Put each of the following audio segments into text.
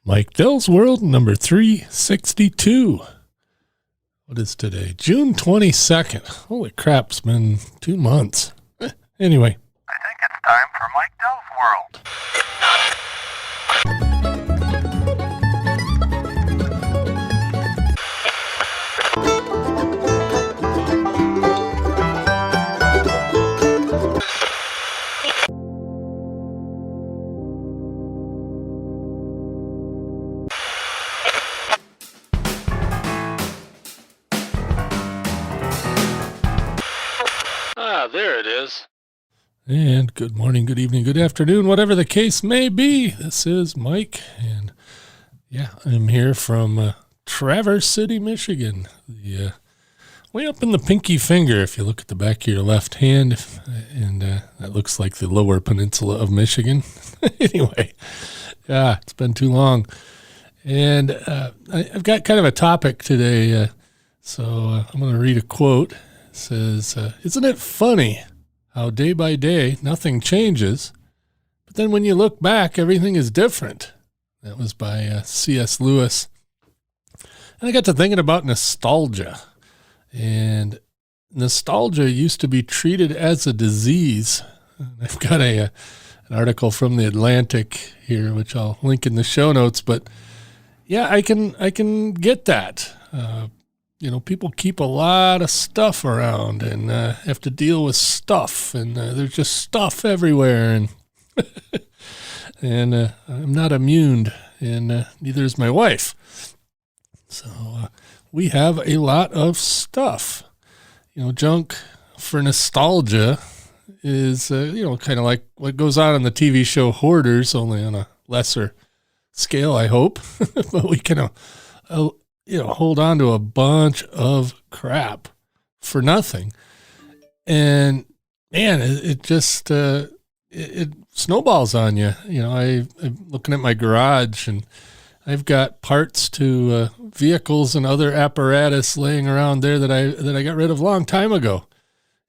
Mike Dell's World number 362. What is today? June 22nd. Holy crap, it's been 2 months. Anyway. I think it's time for Mike Dell's World. There it is. And good morning, good evening, good afternoon, whatever the case may be. This is Mike, and I'm here from Traverse City, Michigan. Way up in the pinky finger, if you look at the back of your left hand, and that looks like the lower peninsula of Michigan. Anyway, it's been too long. And I've got kind of a topic today, so I'm going to read a quote. It says, isn't it funny how day by day nothing changes, but then when you look back, everything is different? That was by C.S. Lewis. And I got to thinking about nostalgia. And nostalgia used to be treated as a disease. I've got an article from the Atlantic here, which I'll link in the show notes. But yeah, I can get that. People keep a lot of stuff around and have to deal with stuff, and there's just stuff everywhere, and and I'm not immune, and neither is my wife. So we have a lot of stuff. Junk for nostalgia is kind of like what goes on in the TV show Hoarders, only on a lesser scale, I hope. But we can hold on to a bunch of crap for nothing. And man, it just, it snowballs on you. I'm looking at my garage, and I've got parts to vehicles and other apparatus laying around there that I got rid of a long time ago.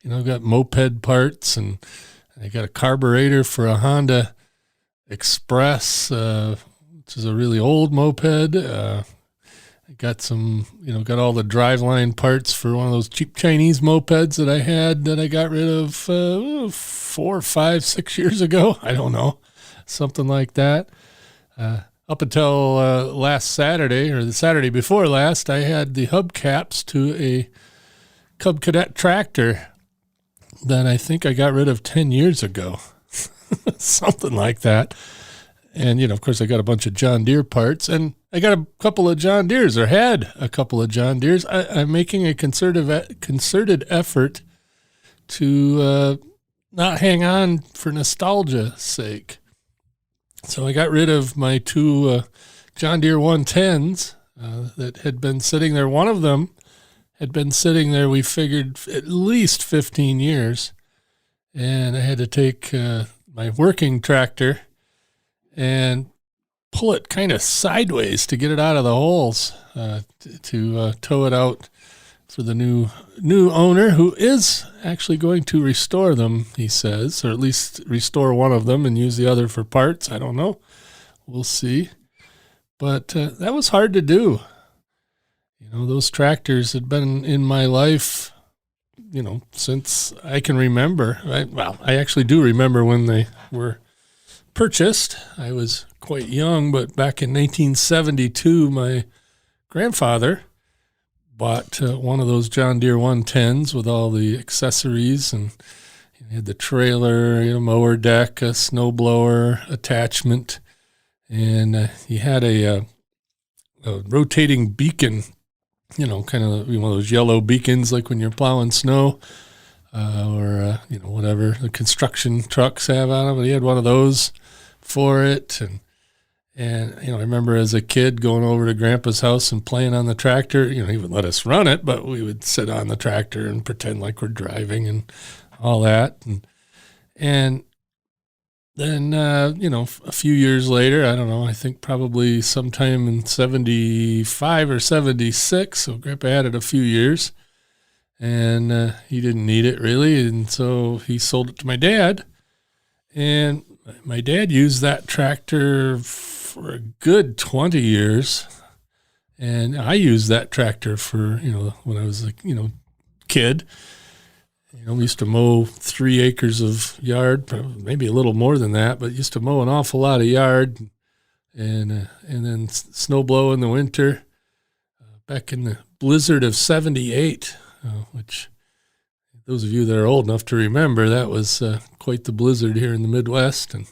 I've got moped parts, and I got a carburetor for a Honda Express, which is a really old moped. I got got all the driveline parts for one of those cheap Chinese mopeds that I had that I got rid of 4, 5, 6 years ago. I don't know, something like that. Up until last Saturday, or the Saturday before last, I had the hubcaps to a Cub Cadet tractor that I think I got rid of 10 years ago, something like that. And, of course, I got a bunch of John Deere parts, and I got a couple of John Deeres, or had a couple of John Deeres. I'm making a concerted effort to not hang on for nostalgia's sake. So I got rid of my two John Deere 110s that had been sitting there. One of them had been sitting there, we figured, at least 15 years. And I had to take my working tractor and pull it kind of sideways to get it out of the holes, to tow it out for the new owner, who is actually going to restore them, he says, or at least restore one of them and use the other for parts. I don't know. We'll see. But that was hard to do. Those tractors had been in my life, since I can remember. I actually do remember when they were purchased. I was quite young, but back in 1972, my grandfather bought one of those John Deere 110s with all the accessories, and he had the trailer, mower deck, a snowblower attachment, and he had a rotating beacon, kind of one of those yellow beacons like when you're plowing snow, or whatever the construction trucks have on them. But he had one of those for it, and I remember as a kid going over to Grandpa's house and playing on the tractor. He would let us run it, but we would sit on the tractor and pretend like we're driving and all that. And then a few years later, I don't know, I think probably sometime in 75 or 76. So Grandpa had it a few years, and he didn't need it really, and so he sold it to my dad. And my dad used that tractor for a good 20 years. And I used that tractor for, when I was a, kid. We used to mow 3 acres of yard, maybe a little more than that, but used to mow an awful lot of yard and then snow blow in the winter. Back in the blizzard of 78, which those of you that are old enough to remember, that was quite the blizzard here in the Midwest. And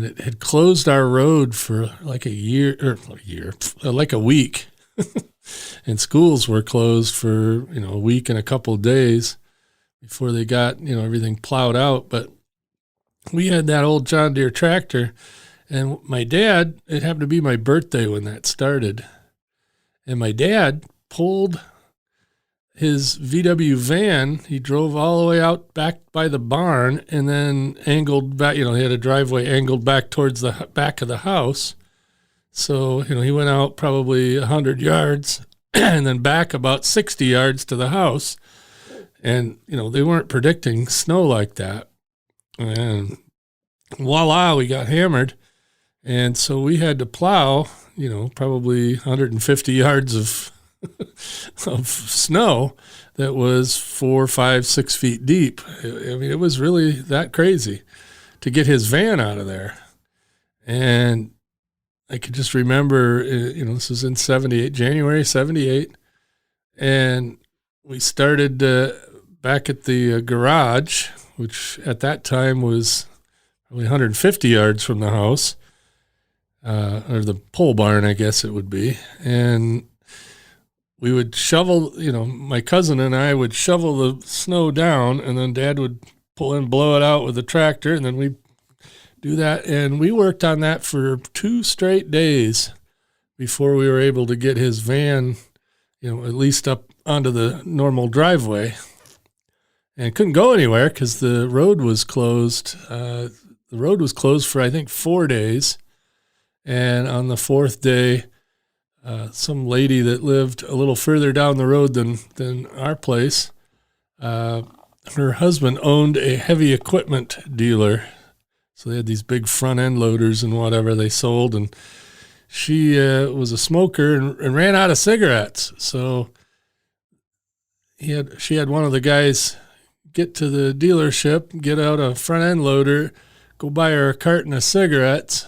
it had closed our road for like like a week. And schools were closed for, a week and a couple of days before they got, everything plowed out. But we had that old John Deere tractor, and my dad, it happened to be my birthday when that started. And my dad pulled his VW van. He drove all the way out back by the barn and then angled back. He had a driveway angled back towards the back of the house. So, he went out probably 100 yards and then back about 60 yards to the house. And, they weren't predicting snow like that. And voila, we got hammered. And so we had to plow, probably 150 yards of snow that was 4, 5, 6 feet deep. It was really that crazy to get his van out of there. And I could just remember, this was in January 78. And we started back at the garage, which at that time was probably 150 yards from the house. Or the pole barn, I guess it would be. And we would shovel, my cousin and I would shovel the snow down, and then Dad would pull and blow it out with the tractor, and then we'd do that. And we worked on that for 2 straight days before we were able to get his van, at least up onto the normal driveway. And couldn't go anywhere because the road was closed. The road was closed for, I think, 4 days. And on the 4th day, some lady that lived a little further down the road than our place, her husband owned a heavy equipment dealer. So they had these big front end loaders and whatever they sold. And she was a smoker and ran out of cigarettes. So she had one of the guys get to the dealership, get out a front end loader, go buy her a carton of cigarettes.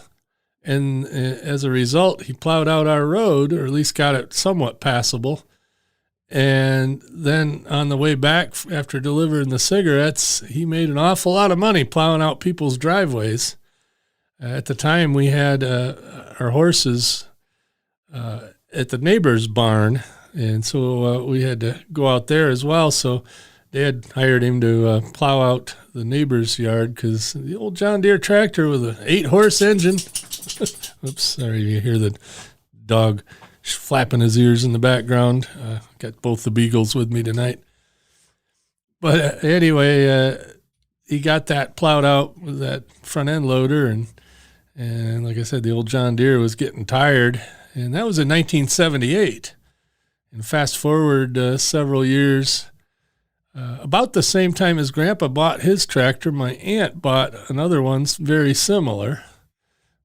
And as a result, he plowed out our road, or at least got it somewhat passable. And then on the way back, after delivering the cigarettes, he made an awful lot of money plowing out people's driveways. At the time, we had our horses at the neighbor's barn, and so we had to go out there as well. So Dad hired him to plow out the neighbor's yard because the old John Deere tractor with an 8-horse engine. Oops, sorry, you hear the dog flapping his ears in the background. Got both the beagles with me tonight. But anyway, he got that plowed out with that front end loader, and like I said, the old John Deere was getting tired, and that was in 1978. And fast forward several years, about the same time as Grandpa bought his tractor, my aunt bought another one very similar,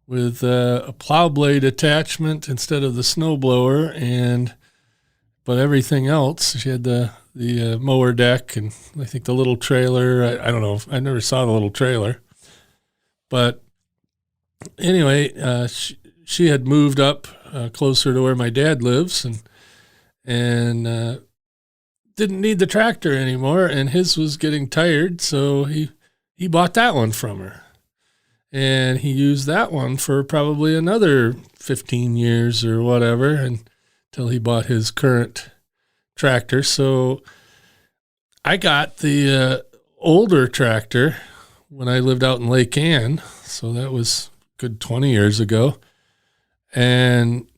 with a plow blade attachment instead of the snowblower, but everything else. She had the mower deck and I think the little trailer. I don't know. I never saw the little trailer. But anyway, she had moved up closer to where my dad lives and didn't need the tractor anymore, and his was getting tired, so he bought that one from her. And he used that one for probably another 15 years or whatever until he bought his current tractor. So I got the older tractor when I lived out in Lake Ann. So that was a good 20 years ago. And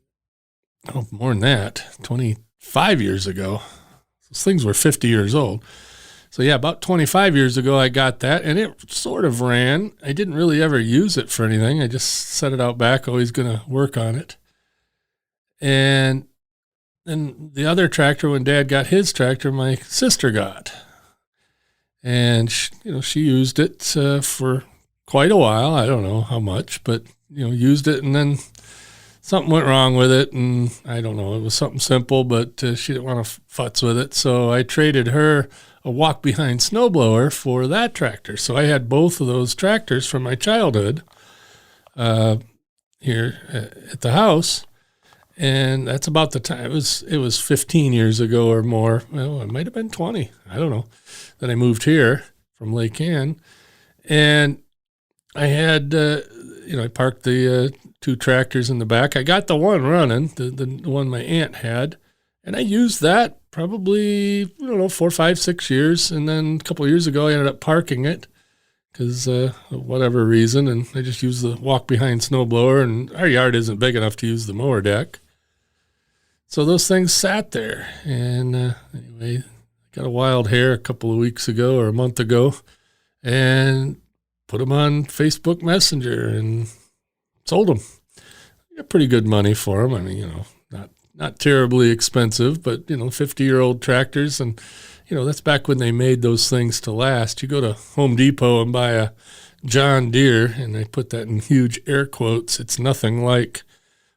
more than that, 25 years ago. Those things were 50 years old. So yeah, about 25 years ago, I got that, and it sort of ran. I didn't really ever use it for anything. I just set it out back, always going to work on it. And then the other tractor, when Dad got his tractor, my sister got. And she used it for quite a while. I don't know how much, but used it, and then something went wrong with it, and I don't know. It was something simple, but she didn't want to futz with it, so I traded her a walk-behind snowblower for that tractor. So I had both of those tractors from my childhood here at the house, and that's about the time. It was 15 years ago or more. Well, it might have been 20. I don't know. That I moved here from Lake Ann, and I had I parked the two tractors in the back. I got the one running, the one my aunt had, and I used that probably 4, 5, 6 years, and then a couple of years ago I ended up parking it because whatever reason, and I just used the walk-behind snowblower, and our yard isn't big enough to use the mower deck. So those things sat there, and anyway, got a wild hair a couple of weeks ago or a month ago, and put them on Facebook Messenger and sold them. Got pretty good money for them. I mean, not terribly expensive, but 50-year-old tractors, and that's back when they made those things to last. You go to Home Depot and buy a John Deere, and I put that in huge air quotes. It's nothing like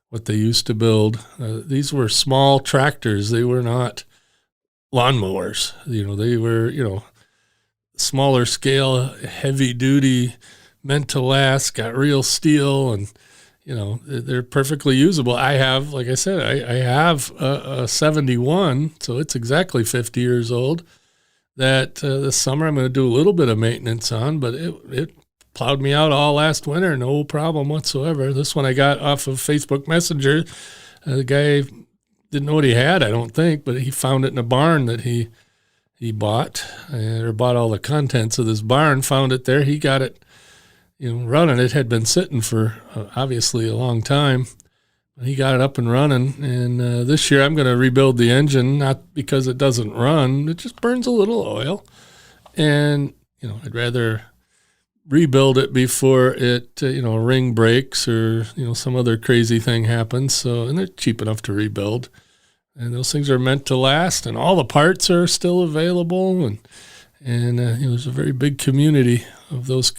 what they used to build. These were small tractors. They were not lawnmowers. They were, smaller scale, heavy duty, meant to last, got real steel, and, they're perfectly usable. I have, like I said, I have a 71, so it's exactly 50 years old, that this summer I'm going to do a little bit of maintenance on, but it plowed me out all last winter, no problem whatsoever. This one I got off of Facebook Messenger. The guy didn't know what he had, I don't think, but he found it in a barn that he bought, or bought all the contents of this barn, found it there. He got it, running. It had been sitting for obviously a long time. He got it up and running, and this year I'm going to rebuild the engine, not because it doesn't run. It just burns a little oil, and, I'd rather rebuild it before it, a ring breaks or, some other crazy thing happens. So, and they're cheap enough to rebuild. And those things are meant to last, and all the parts are still available. And there's a very big community of those,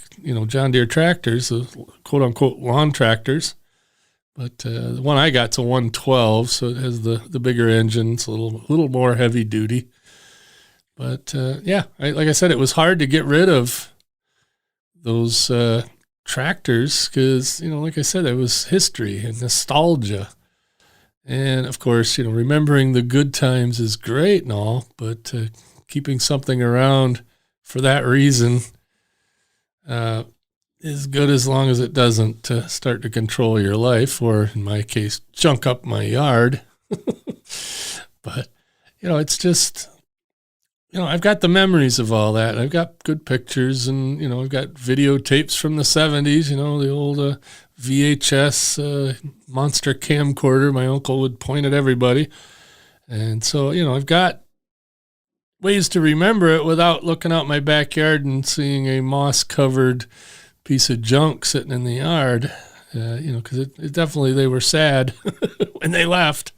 John Deere tractors, those quote unquote lawn tractors. But the one I got's a 112, so it has the bigger engine. It's a little more heavy duty. But like I said, it was hard to get rid of those tractors because, like I said, it was history and nostalgia. And, of course, remembering the good times is great and all, but keeping something around for that reason is good as long as it doesn't start to control your life, or, in my case, junk up my yard. But, it's just, I've got the memories of all that. I've got good pictures, and, I've got videotapes from the 70s, the old VHS monster camcorder. My uncle would point at everybody. And so, I've got ways to remember it without looking out my backyard and seeing a moss-covered piece of junk sitting in the yard, because it definitely, they were sad when they left.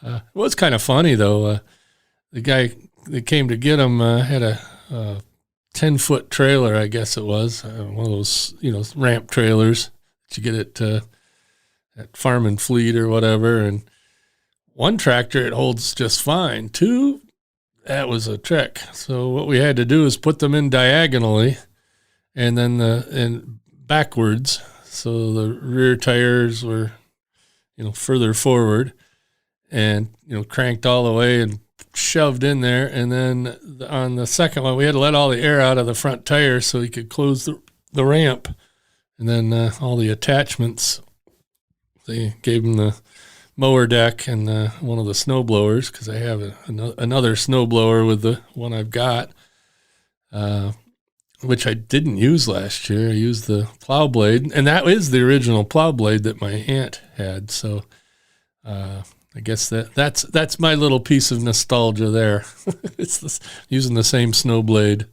It was kind of funny, though. The guy that came to get him had a 10-foot trailer, I guess it was, one of those, ramp trailers that you get at Farm and Fleet or whatever. And one tractor, it holds just fine. Two, that was a trick. So what we had to do is put them in diagonally and then and backwards. So the rear tires were, further forward, and, cranked all the way and shoved in there. And then on the second one, we had to let all the air out of the front tires so he could close the ramp. And then all the attachments, they gave him the mower deck and one of the snow blowers, because I have another snow blower with the one I've got, which I didn't use last year. I used the plow blade, and that is the original plow blade that my aunt had. So I guess that's my little piece of nostalgia there. It's using the same snow blade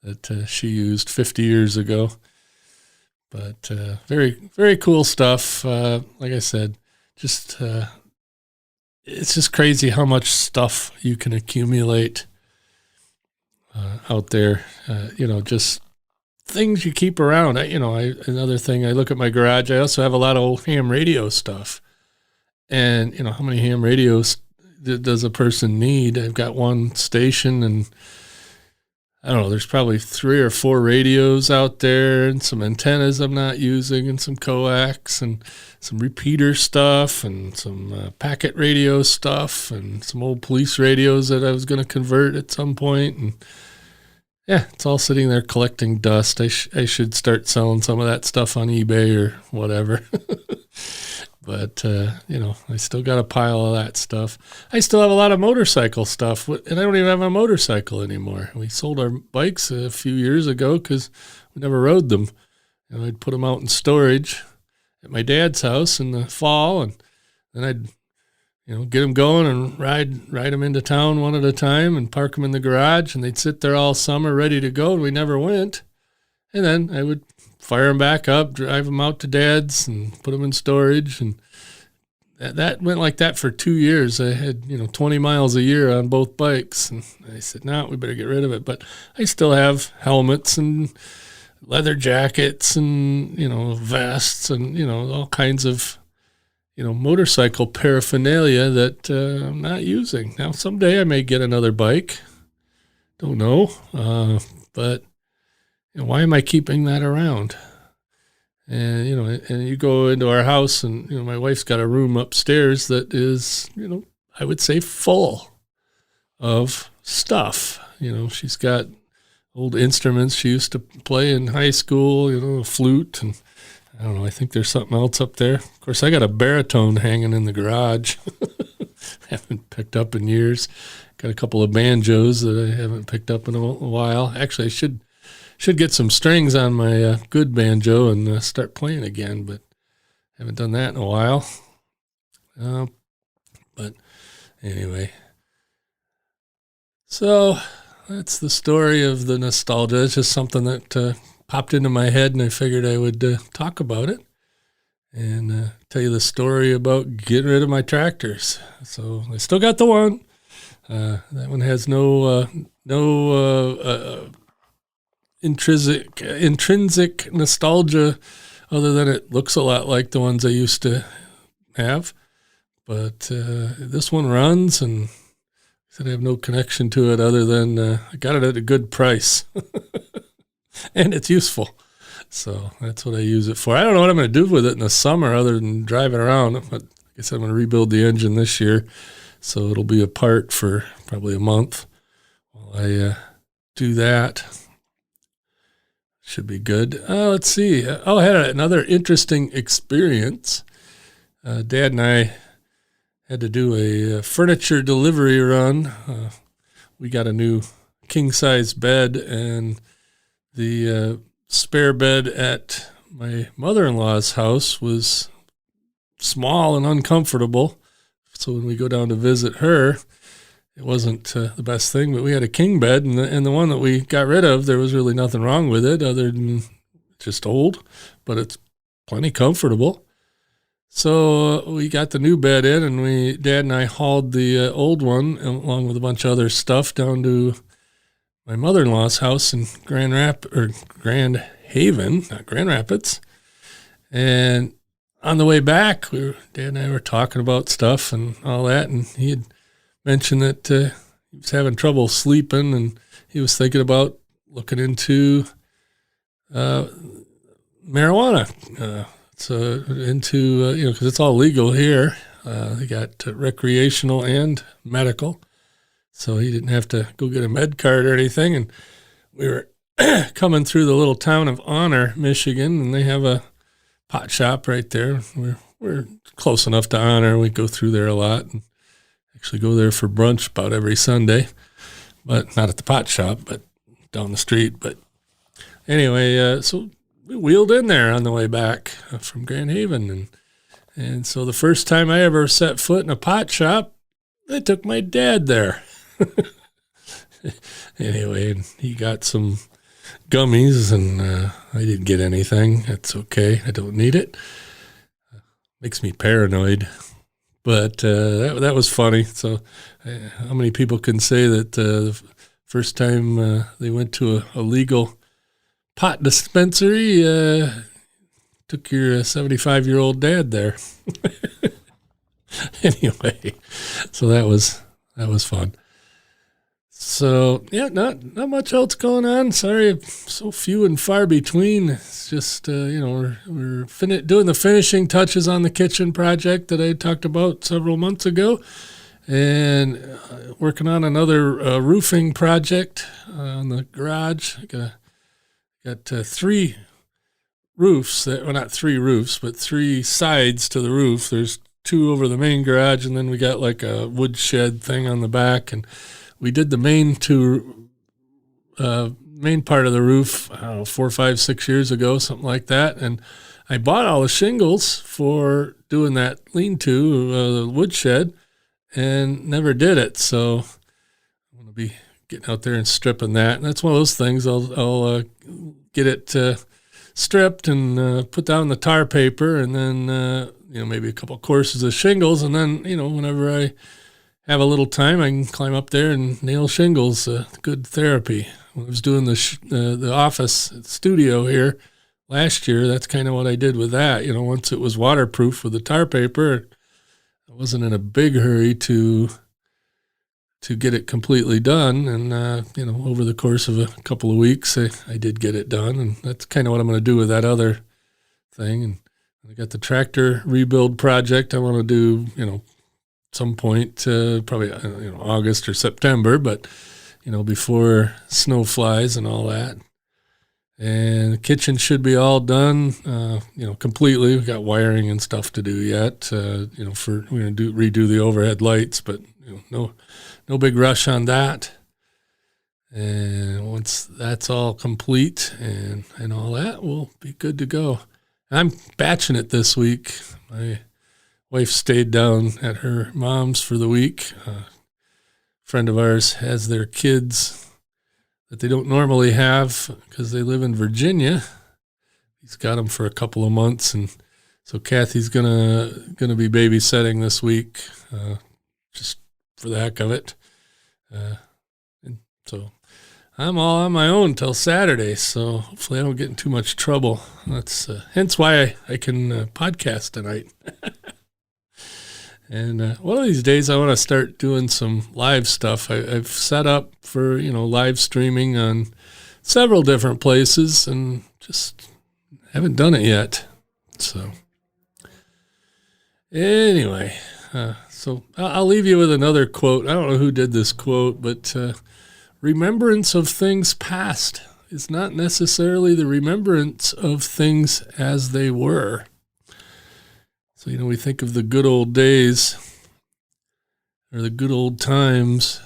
that she used 50 years ago. But very, very cool stuff. Like I said, just it's just crazy how much stuff you can accumulate out there. Just things you keep around. Another thing, I look at my garage. I also have a lot of old ham radio stuff. And, how many ham radios does a person need? I've got one station, and I don't know, there's probably 3 or 4 radios out there, and some antennas I'm not using, and some coax, and some repeater stuff, and some packet radio stuff, and some old police radios that I was going to convert at some point. And yeah, it's all sitting there collecting dust. I should start selling some of that stuff on eBay or whatever. But, I still got a pile of that stuff. I still have a lot of motorcycle stuff, and I don't even have a motorcycle anymore. We sold our bikes a few years ago because we never rode them. I'd put them out in storage at my dad's house in the fall, and then I'd, get them going and ride them into town one at a time and park them in the garage, and they'd sit there all summer ready to go, and we never went. And then I would fire them back up, drive them out to Dad's, and put them in storage. And that went like that for 2 years. I had, 20 miles a year on both bikes. And I said, no, we better get rid of it. But I still have helmets and leather jackets and, vests and, all kinds of, motorcycle paraphernalia that I'm not using. Now, someday I may get another bike. Don't know. But why am I keeping that around? And, and you go into our house, and, my wife's got a room upstairs that is, I would say full of stuff. She's got old instruments she used to play in high school, a flute, and I don't know, I think there's something else up there. Of course, I got a baritone hanging in the garage. Haven't picked up in years. Got a couple of banjos that I haven't picked up in a while. Actually, I should get some strings on my good banjo and start playing again, but haven't done that in a while. But anyway, so that's the story of the nostalgia. It's just something that popped into my head, and I figured I would talk about it and tell you the story about getting rid of my tractors. So I still got the one. That one has no intrinsic nostalgia other than it looks a lot like the ones I used to have. But this one runs, and I said I have no connection to it other than I got it at a good price. And it's useful. So that's what I use it for. I don't know what I'm going to do with it in the summer other than drive it around. But I guess I'm going to rebuild the engine this year. So it'll be apart for probably a month while I do that. Should be good. Let's see. I had another interesting experience. Dad and I had to do a furniture delivery run. We got a new king-size bed, and the spare bed at my mother-in-law's house was small and uncomfortable. So when we go down to visit her, it wasn't the best thing, but we had a king bed, and the one that we got rid of, there was really nothing wrong with it other than just old, but it's plenty comfortable. So we got the new bed in, and Dad and I hauled the old one along with a bunch of other stuff down to my mother-in-law's house in Grand Haven, not Grand Rapids. And on the way back, Dad and I were talking about stuff and all that, and he had mentioned that he was having trouble sleeping, and he was thinking about looking into marijuana. Because it's all legal here. They got recreational and medical. So he didn't have to go get a med card or anything. And we were coming through the little town of Honor, Michigan, and they have a pot shop right there. We're close enough to Honor. We go through there a lot and actually go there for brunch about every Sunday. But not at the pot shop, but down the street. But anyway, so we wheeled in there on the way back from Grand Haven. And so the first time I ever set foot in a pot shop, I took my dad there. Anyway, and he got some gummies, and I didn't get anything. That's okay. I don't need it. Makes me paranoid. But that was funny. So how many people can say that the first time they went to a legal pot dispensary. Took your 75-year-old dad there. Anyway, so that was fun. So yeah, not much else going on. Sorry, so few and far between. It's just we're doing the finishing touches on the kitchen project that I talked about several months ago, and working on another roofing project on the garage. Got three roofs. Not three roofs, but three sides to the roof. There's two over the main garage, and then we got like a wood shed thing on the back, and we did the main part of the roof, I don't know, 4, 5, 6 years ago, something like that. And I bought all the shingles for doing that lean-to, the wood shed, and never did it. So I'm going to be getting out there and stripping that. And that's one of those things. I'll get it stripped and put down the tar paper, and then maybe a couple courses of shingles, and then whenever I have a little time, I can climb up there and nail shingles. Good therapy. When I was doing the office studio here last year, that's kind of what I did with that. Once it was waterproof with the tar paper, I wasn't in a big hurry to get it completely done. And, over the course of a couple of weeks, I did get it done. And that's kind of what I'm going to do with that other thing. And I got the tractor rebuild project I want to do, some point, probably August or September, but before snow flies and all that. And the kitchen should be all done, completely. We've got wiring and stuff to do yet. We're going to redo the overhead lights, but no big rush on that. And once that's all complete and all that, we'll be good to go. I'm batching it this week. My wife stayed down at her mom's for the week. A friend of ours has their kids that they don't normally have because they live in Virginia. He's got them for a couple of months, and so Kathy's gonna be babysitting this week, just for the heck of it. And so I'm all on my own till Saturday, so hopefully I don't get in too much trouble. That's hence why I can podcast tonight. And one of these days I want to start doing some live stuff. I've set up for, live streaming on several different places and just haven't done it yet. So anyway, so I'll leave you with another quote. I don't know who did this quote, but remembrance of things past is not necessarily the remembrance of things as they were. So, we think of the good old days or the good old times,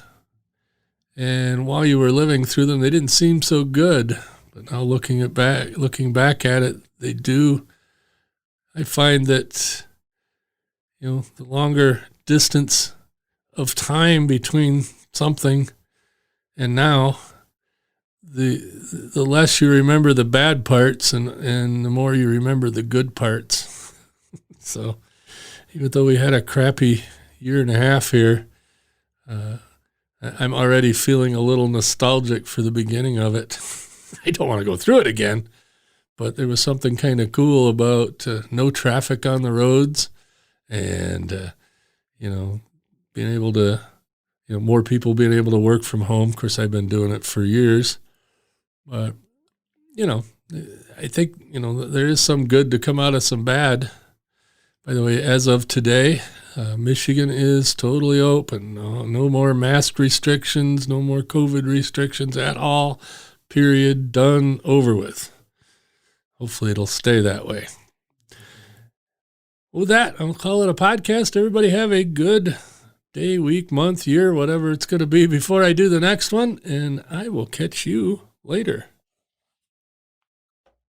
and while you were living through them, they didn't seem so good. But now looking back at it, they do. I find that, the longer distance of time between something and now, the less you remember the bad parts and the more you remember the good parts. So even though we had a crappy year and a half here, I'm already feeling a little nostalgic for the beginning of it. I don't want to go through it again, but there was something kind of cool about no traffic on the roads and, being able to, more people being able to work from home. Of course, I've been doing it for years, but, I think, there is some good to come out of some bad. By the way, as of today, Michigan is totally open. No more mask restrictions, no more COVID restrictions at all. Period. Done. Over with. Hopefully it'll stay that way. With that, I'll call it a podcast. Everybody have a good day, week, month, year, whatever it's going to be before I do the next one, and I will catch you later.